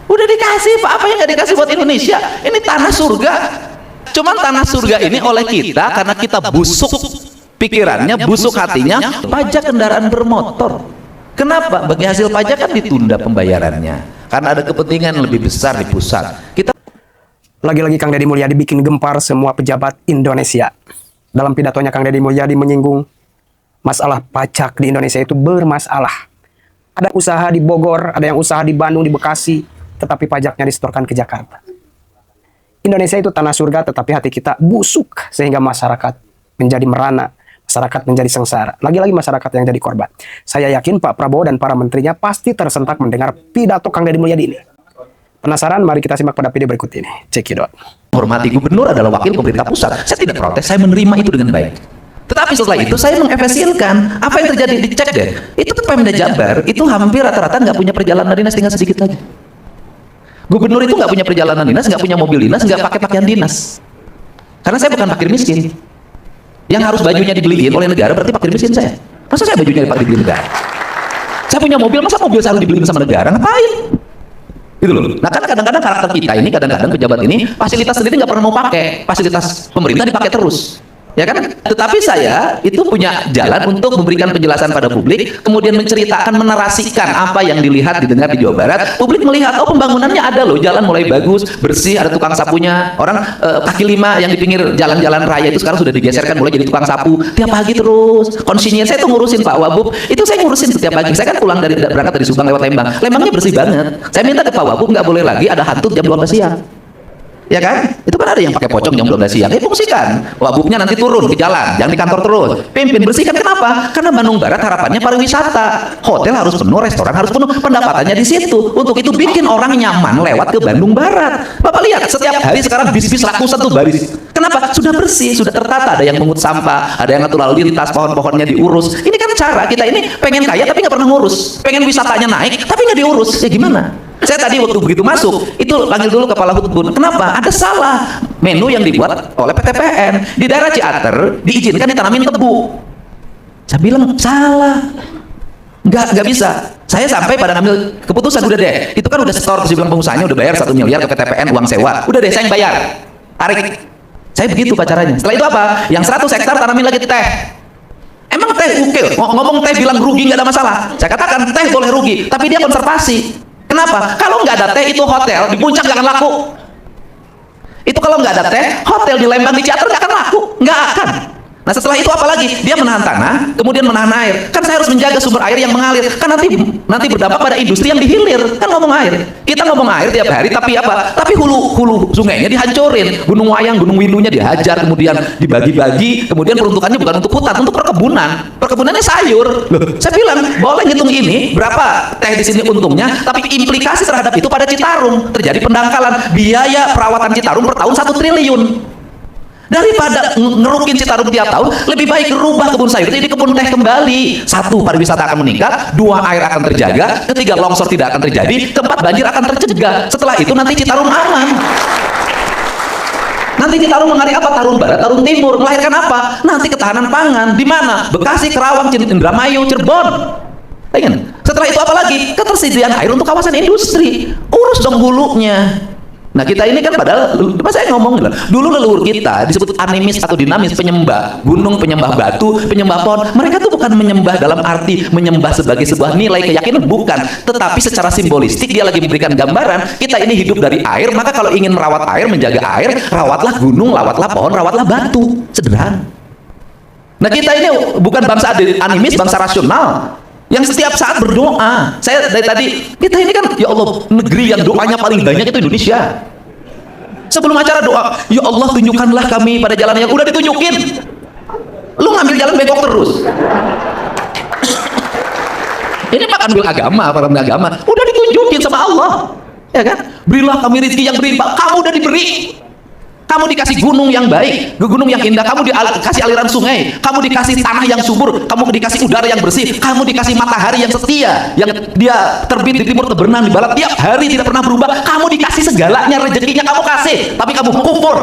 Udah dikasih Pak, apa yang nggak dikasih buat Indonesia? Ini tanah surga. Cuman tanah surga ini oleh kita karena kita busuk pikirannya, busuk hatinya, pajak kendaraan bermotor. Kenapa? Bagi hasil pajak kan ditunda pembayarannya karena ada kepentingan lebih besar di pusat. Kita Lagi-lagi Kang Deddy Mulyadi bikin gempar semua pejabat Indonesia. Dalam pidatonya Kang Deddy Mulyadi menyinggung masalah pajak di Indonesia itu bermasalah. Ada usaha di Bogor, ada yang usaha di Bandung, di Bekasi, tetapi pajaknya disetorkan ke Jakarta. Indonesia itu tanah surga, tetapi hati kita busuk sehingga masyarakat menjadi merana, masyarakat menjadi sengsara. Lagi-lagi masyarakat yang jadi korban. Saya yakin Pak Prabowo dan para menterinya pasti tersentak mendengar pidato Kang Deddy Mulyadi ini. Penasaran? Mari kita simak pada video berikut ini. Cekidot. hormati gubernur adalah wakil pemerintah pusat. Saya tidak protes, saya menerima itu dengan baik. Tetapi setelah itu saya mengefesienkan apa yang terjadi, dicek deh. Itu tuh Pemda Jabar itu hampir rata-rata nggak punya perjalanan dinas, tinggal sedikit lagi. Gubernur itu nggak punya perjalanan dinas, nggak punya mobil dinas, nggak pakai pakaian dinas. Karena saya bukan fakir miskin. Yang harus bajunya dibeliin oleh negara berarti fakir miskin saya. Masa saya bajunya dibeliin negara? Saya punya mobil, masa mobil saya harus dibeliin sama negara? Ngapain? Gitu loh. Nah kan kadang-kadang karakter kita ini, kadang-kadang pejabat ini fasilitas sendiri nggak pernah mau pakai, fasilitas pemerintah dipakai terus. Ya kan? Tetapi saya itu punya jalan untuk memberikan penjelasan pada publik, kemudian menceritakan, menarasikan apa yang dilihat, didengar di Jawa Barat. Publik melihat, oh pembangunannya ada loh, jalan mulai bagus, bersih, ada tukang sapunya. Orang kaki lima yang di pinggir jalan-jalan raya itu sekarang sudah digeserkan, mulai jadi tukang sapu. Tiap pagi terus, konsinyir saya tuh ngurusin Pak Wabub, itu saya ngurusin setiap pagi. Saya kan pulang berangkat dari Subang lewat Lembang. Lembangnya bersih banget. Saya minta ke Pak Wabub, nggak boleh lagi ada hantut jam 12 siang. Ya kan? Itu kan ada yang pakai pocong jam 12 siang. Fungsikan. Wabubnya nanti turun ke jalan, jangan di kantor terus. Pimpin bersihkan. Kenapa? Karena Bandung Barat harapannya pariwisata. Hotel harus penuh, restoran harus penuh. Pendapatannya di situ. Untuk itu bikin orang nyaman lewat ke Bandung Barat. Bapak lihat, setiap hari sekarang bis-bis ratusan tuh baris. Kenapa? Sudah bersih, sudah tertata. Ada yang mengut sampah, ada yang ngatur lalu lintas, pohon-pohonnya diurus. Ini kan cara kita ini pengen kaya tapi nggak pernah ngurus. Pengen wisatanya naik tapi nggak diurus. Ya gimana? Saya tadi waktu begitu masuk, itu panggil dulu kepala Hutbun. Kenapa? Ada salah menu yang dibuat oleh PTPN. Di daerah Ciater diizinkan ditanamin tebu. Saya bilang salah. Nggak bisa. Saya sampai pada ngambil keputusan, udah deh. Itu kan udah setor, terus bilang pengusahanya udah bayar 1 miliar ke PTPN uang sewa. Udah deh, saya yang bayar. Tarik. Saya begitu pacarannya. Setelah itu apa? Yang 100 hektar tanamin lagi teh. Emang teh ukil? Ngomong teh bilang rugi nggak ada masalah. Saya katakan teh boleh rugi, tapi dia konservasi. Kenapa? Kalau nggak ada teh itu hotel di puncak nggak akan laku. Itu kalau nggak ada teh, hotel di Lembang di Ciater nggak akan laku, nggak akan. Nah setelah itu apalagi? Dia menahan tanah, kemudian menahan air. Kan saya harus menjaga sumber air yang mengalir. Kan nanti berdampak pada industri yang dihilir. Kan ngomong air. Kita ngomong air tiap hari, tapi apa? Tapi hulu sungainya dihancurin. Gunung Wayang, Gunung Windunya dihajar, kemudian dibagi-bagi. Kemudian peruntukannya bukan untuk hutan, untuk perkebunan. Perkebunannya sayur. Loh, saya bilang boleh ngitung ini berapa teh di sini untungnya, tapi implikasi terhadap itu pada Citarum terjadi pendangkalan. Biaya perawatan Citarum per tahun 1 triliun. Daripada ngerukin Citarum tiap tahun, lebih baik rubah kebun sayur jadi kebun teh kembali. 1, pariwisata akan meningkat. 2, air akan terjaga. 3, longsor tidak akan terjadi. 4, banjir akan tercegah. Setelah itu nanti Citarum aman. Nanti Citarum mengalir apa? Tarum Barat, Tarum Timur. Melahirkan apa? Nanti ketahanan pangan. Di mana? Bekasi, Kerawang, Indramayu, Cirebon. Pengen. Setelah itu apa lagi? Ketersediaan air untuk kawasan industri. Urus dong hulunya. Nah kita ini kan padahal, apa saya ngomong dulu leluhur kita disebut animis atau dinamis, penyembah gunung, penyembah batu, penyembah pohon. Mereka tuh bukan menyembah dalam arti menyembah sebagai sebuah nilai keyakinan, bukan. Tetapi secara simbolistik dia lagi memberikan gambaran kita ini hidup dari air, maka kalau ingin merawat air, menjaga air, rawatlah gunung, rawatlah pohon, rawatlah batu. Sederhana. Nah kita ini bukan bangsa animis, bangsa rasional yang setiap saat berdoa. Saya dari tadi, kita ini kan ya Allah, negeri yang doanya paling banyak itu Indonesia. Sebelum acara doa, ya Allah tunjukkanlah kami pada jalan yang udah ditunjukin. Lu ngambil jalan bengkok terus. Ini Pak ambil agama, para agama udah ditunjukin sama Allah, ya kan? Berilah kami rezeki yang berlimpah. Kamu udah diberi. Kamu dikasih gunung yang baik, gunung yang indah, kamu dikasih aliran sungai, kamu dikasih tanah yang subur, kamu dikasih udara yang bersih, kamu dikasih matahari yang setia, yang dia terbit di timur terbenam di barat tiap hari tidak pernah berubah. Kamu dikasih segalanya, rezekinya kamu kasih, tapi kamu kufur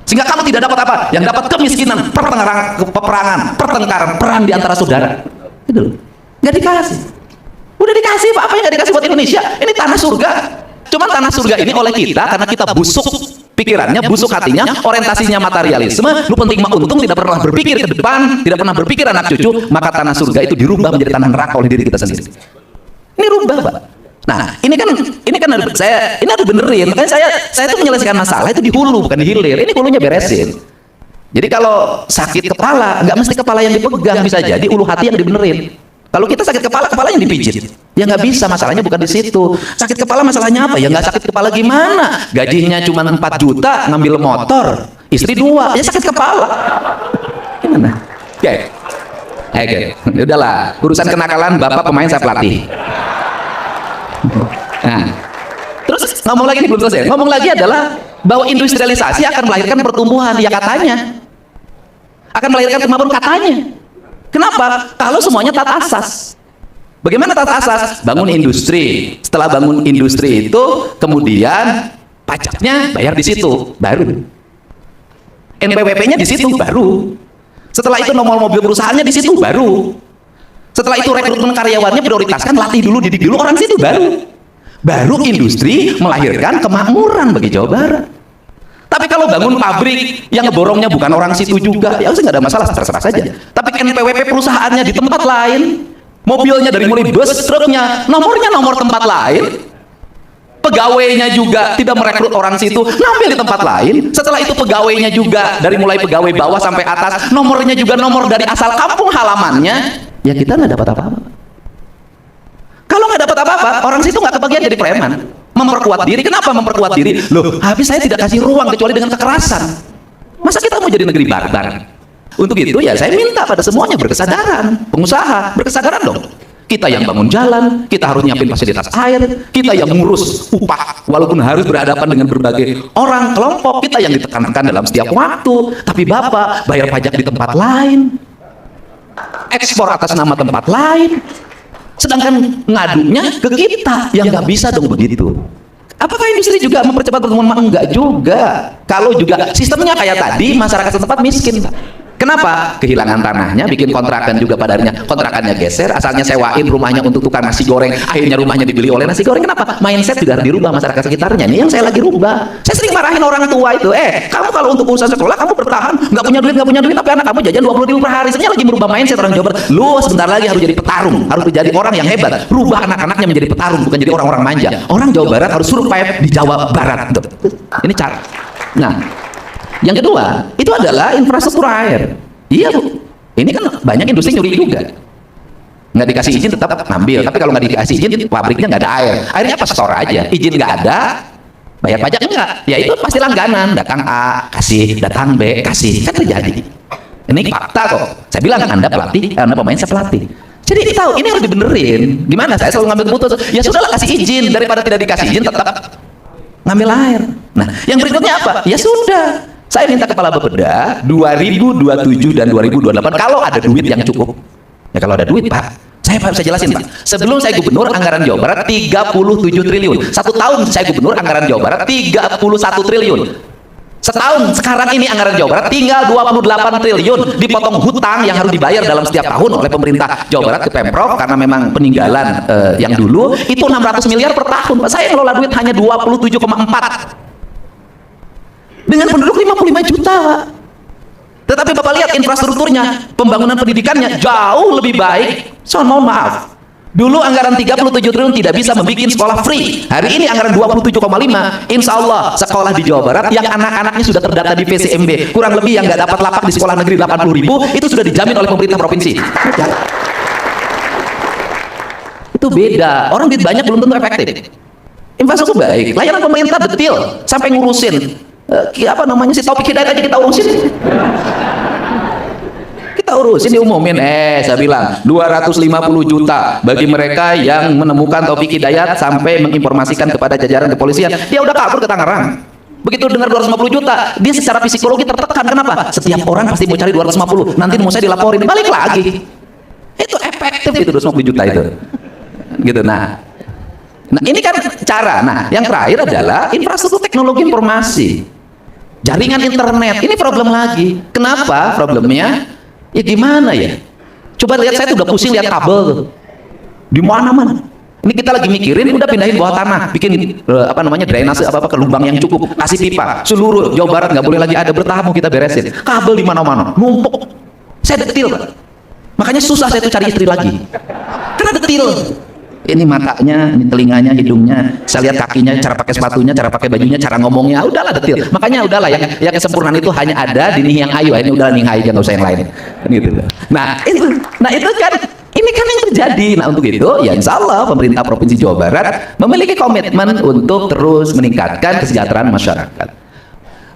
sehingga kamu tidak dapat apa? Yang dapat kemiskinan, peperangan, pertengkaran, perang di antara saudara. Itu nggak dikasih. Udah dikasih Pak, apa yang nggak dikasih buat Indonesia? Ini tanah surga. Cuman tanah surga ini oleh kita karena kita busuk pikirannya, busuk hatinya, orientasinya materialisme, lu penting mah untung, tidak pernah berpikir ke depan, tidak pernah berpikir anak cucu, maka tanah surga itu dirubah menjadi tanah neraka oleh diri kita sendiri. Ini rubah, Pak. Nah, ini kan ini harus benerin. Makanya saya tuh menyelesaikan masalah itu di hulu bukan di hilir. Ini hulunya beresin. Jadi kalau sakit kepala, nggak mesti kepala yang dipegang, bisa jadi ulu hati yang dibenerin. Kalau kita sakit kepala, kepalanya dipijit. Ya nggak bisa, masalahnya bukan di situ. Sakit kepala masalahnya apa? Ya nggak sakit kepala gimana? Gajinya cuma 4 juta, ngambil motor, istri 2, ya sakit kepala. Gimana? Oke, udahlah. Urusan kenakalan bapak pemain saya pelatih. Nah, terus ngomong lagi nih, belum selesai. Ngomong lagi adalah bahwa industrialisasi akan melahirkan pertumbuhan, ya katanya. Akan melahirkan kemampuan katanya. Kenapa? Kalau semuanya taat asas. Bagaimana taat asas? Bangun industri. Setelah bangun industri itu, kemudian pajaknya bayar di situ, baru. NPWP-nya di situ, baru. Setelah itu nomor mobil perusahaannya di situ, baru. Setelah itu rekrutmen karyawannya prioritaskan, latih dulu, didik dulu, orang situ baru. Baru industri melahirkan kemakmuran bagi Jawa Barat. Tapi kalau bangun pabrik yang ngeborongnya bukan orang situ juga, ya nggak ada masalah, terserah saja. Tapi NPWP perusahaannya di tempat lain, mobilnya dari mulai bus, truknya, nomornya nomor tempat lain, pegawainya juga tidak merekrut orang situ, ngambil di tempat lain. Setelah itu pegawainya juga dari mulai pegawai bawah sampai atas, nomornya juga nomor dari asal kampung halamannya, ya kita nggak dapat apa-apa. Kalau nggak dapat apa-apa, orang situ nggak kebagian jadi preman. Memperkuat diri. Kenapa memperkuat diri? Loh, habis saya tidak kasih ruang kecuali dengan kekerasan. Masa kita mau jadi negeri barbar? Untuk itu ya saya minta pada semuanya berkesadaran. Pengusaha berkesadaran dong. Kita yang bangun jalan, kita harus nyiapin fasilitas air, kita yang mengurus upah walaupun harus berhadapan dengan berbagai orang, kelompok, kita yang ditekankan dalam setiap waktu. Tapi Bapak bayar pajak di tempat lain, ekspor atas nama tempat lain, sedangkan ngadunya ke kita yang nggak bisa dong begitu. Apakah industri juga mempercepat pertumbuhan? Enggak juga. Kalau juga sistemnya kayak tadi, masyarakat setempat miskin, Pak. Kenapa? Kehilangan tanahnya, bikin kontrakan juga padarnya, kontrakannya geser, asalnya sewain rumahnya untuk tukang nasi goreng, akhirnya rumahnya dibeli oleh nasi goreng. Kenapa? Mindset juga harus dirubah masyarakat sekitarnya. Ini yang saya lagi rubah. Saya sering marahin orang tua itu, kamu kalau untuk usaha sekolah kamu bertahan, nggak punya duit, tapi anak kamu jajan 20.000 per hari. Sebenarnya lagi merubah mindset orang Jawa Barat. Lu sebentar lagi harus jadi petarung, harus menjadi orang yang hebat. Rubah anak-anaknya menjadi petarung, bukan jadi orang-orang manja. Orang Jawa Barat harus survive di Jawa Barat. Ini cara. Nah, yang kedua, itu adalah infrastruktur air. Iya, Bu. Ini kan banyak industri nyuri juga. Nggak dikasih izin tetap ngambil. Tapi kalau nggak dikasih izin, pabriknya nggak ada air. Airnya apa? Store aja. Izin nggak ada, bayar pajak enggak. Ya itu pasti langganan. Datang A, kasih. Datang B, kasih. Kan terjadi. Ini fakta kok. Saya bilang, Anda pelatih, Anda pemain, saya pelatih. Jadi tahu, ini harus dibenerin. Gimana? Saya selalu ngambil keputusan. Ya sudahlah, kasih izin. Daripada tidak dikasih izin, tetap ngambil air. Nah, yang berikutnya apa? Ya sudah, saya minta kepala Bapeda 2027 dan 2028 kalau ada duit yang cukup. Ya kalau ada duit, Pak. Saya jelasin, Pak. Sebelum saya gubernur, anggaran Jawa Barat 37 triliun. 1 tahun saya gubernur, anggaran Jawa Barat 31 triliun. Setahun sekarang ini anggaran Jawa Barat tinggal 28 triliun, dipotong hutang yang harus dibayar dalam setiap tahun oleh pemerintah Jawa Barat ke Pemprov karena memang peninggalan yang dulu itu 600 miliar per tahun. Pak, saya ngelola duit hanya 27,4 dengan penduduk 55 juta, Pak. Tetapi Bapak lihat infrastrukturnya, pembangunan pendidikannya jauh lebih baik. So, mohon maaf, dulu anggaran 37 triliun tidak bisa membuat sekolah free. Hari ini anggaran 27,5. Insya Allah sekolah di Jawa Barat yang anak-anaknya sudah terdata di PCMB, kurang lebih yang nggak dapat lapak di sekolah negeri 80.000, itu sudah dijamin oleh pemerintah provinsi. Itu beda. Orang duit banyak belum tentu efektif. Infrastruktur baik, layanan pemerintah detail sampai ngurusin apa namanya si Taufik Hidayat aja kita urusin. Kita urusin, diumumin. Saya bilang 250 juta bagi mereka yang menemukan Taufik Hidayat sampai menginformasikan kepada jajaran kepolisian. Dia udah kabur ke Tangerang. Begitu dengar 250 juta, dia secara psikologi tertekan. Kenapa? Setiap orang pasti mau cari 250. Nanti mau saya dilaporin, balik lagi. Itu efektif itu 250 juta itu. Gitu. Nah, ini kan cara. Nah, yang terakhir adalah infrastruktur teknologi informasi. Jaringan internet. Ini problem lagi. Kenapa problemnya? Ya gimana ya? Coba lihat, saya tuh udah pusing lihat kabel tuh. Di mana-mana. Ini kita lagi mikirin, udah pindahin bawah tanah, bikin drainase ke lubang yang cukup, kasih pipa. Seluruh Jawa Barat nggak boleh lagi ada bertahap, mau kita beresin. Kabel di mana-mana, numpuk. Saya detil, Pak. Makanya susah saya tuh cari istri lagi. Karena detil. Ini matanya, ini telinganya, hidungnya, saya lihat kakinya, cara pakai sepatunya, cara pakai bajunya, cara ngomongnya, udahlah detil. Makanya udahlah yang kesempurnaan itu hanya ada di Nih Yang Ayu. Ini udah Nih Ayu aja, nggak usah yang lain. Gitu. Nah itu kan. Ini kan yang terjadi. Nah untuk itu ya insya Allah pemerintah Provinsi Jawa Barat memiliki komitmen untuk terus meningkatkan kesejahteraan masyarakat.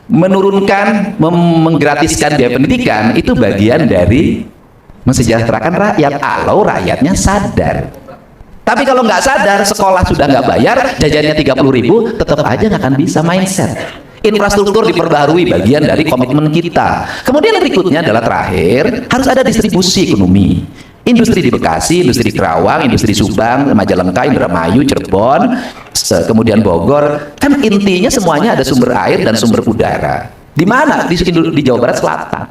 Menurunkan, menggratiskan biaya pendidikan itu bagian dari mensejahterakan rakyat kalau rakyatnya sadar. Tapi kalau nggak sadar, sekolah sudah nggak bayar, jajannya 30.000, tetap aja nggak akan bisa mindset. Infrastruktur diperbarui, bagian dari komitmen kita. Kemudian berikutnya adalah terakhir, harus ada distribusi ekonomi. Industri di Bekasi, industri di Kerawang, industri di Subang, Majalengka, Indramayu, Cirebon, kemudian Bogor. Kan intinya semuanya ada sumber air dan sumber udara. Di mana? Di Jawa Barat Selatan.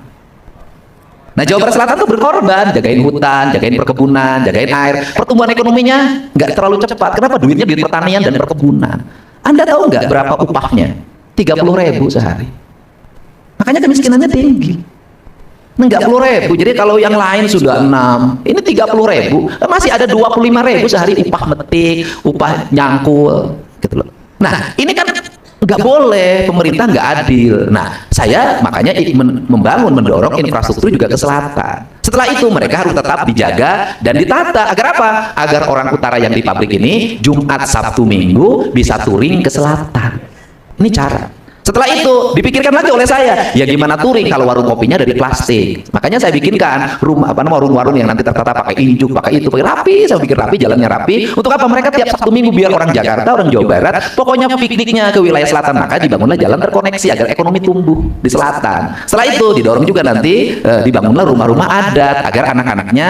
Nah Jawa Barat Selatan tuh berkorban, jagain hutan, jagain perkebunan, jagain air. Pertumbuhan ekonominya nggak terlalu cepat. Kenapa? Duitnya duit pertanian dan perkebunan. Anda tahu nggak berapa upahnya? 30.000 sehari. Makanya kemiskinannya tinggi. 30.000. Jadi kalau yang lain sudah 6, ini 30.000. Masih ada 25.000 sehari upah metik, upah nyangkul, gitu loh. Nah ini kan nggak boleh, pemerintah nggak adil. Nah saya makanya mendorong infrastruktur juga ke selatan. Setelah itu mereka harus tetap dijaga dan ditata. Agar apa? Agar orang utara yang di pabrik ini Jumat, Sabtu, Minggu bisa touring ke selatan. Ini cara. Setelah itu dipikirkan lagi oleh saya, ya gimana touring kalau warung kopinya dari plastik. Makanya saya bikinkan warung-warung yang nanti tertata pakai injuk, pakai itu, pakai rapi. Saya pikir rapi, jalannya rapi. Untuk apa? Mereka tiap Sabtu Minggu biar orang Jakarta, orang Jawa Barat, pokoknya pikniknya ke wilayah selatan. Maka dibangunlah jalan terkoneksi agar ekonomi tumbuh di selatan. Setelah itu didorong juga nanti dibangunlah rumah-rumah adat agar anak-anaknya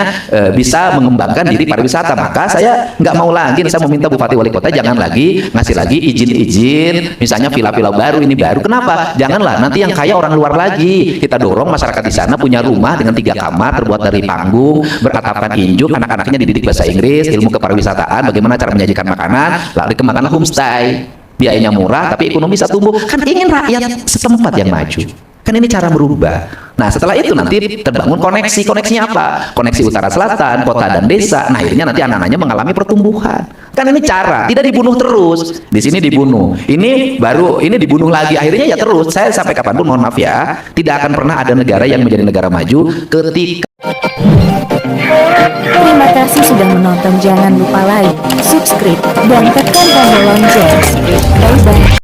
bisa mengembangkan diri pariwisata. Maka saya nggak mau lagi, saya meminta Bupati Wali Kota jangan lagi ngasih lagi izin-izin, misalnya villa-villa baru ini baru. Kenapa? Janganlah nanti yang kaya orang luar lagi. Kita dorong masyarakat di sana punya rumah dengan 3 kamar terbuat dari panggung, beratapkan injuk, anak-anaknya dididik bahasa Inggris, ilmu kepariwisataan, bagaimana cara menyajikan makanan, lalu dikembangkan homestay. Biayanya murah tapi ekonomi bisa tumbuh. Kan ingin rakyat setempat yang maju. Kan ini cara merubah. Nah setelah itu nanti terbangun koneksi. Koneksinya apa? Koneksi utara selatan, kota dan desa. Nah akhirnya nanti anak-anaknya mengalami pertumbuhan. Kan ini cara, tidak dibunuh terus. Di sini dibunuh. Ini baru, ini dibunuh lagi. Akhirnya ya terus. Saya sampai kapanpun mohon maaf ya, tidak akan pernah ada negara yang menjadi negara maju ketika. Terima kasih sudah menonton. Jangan lupa like, subscribe, dan tekan tombol lonceng.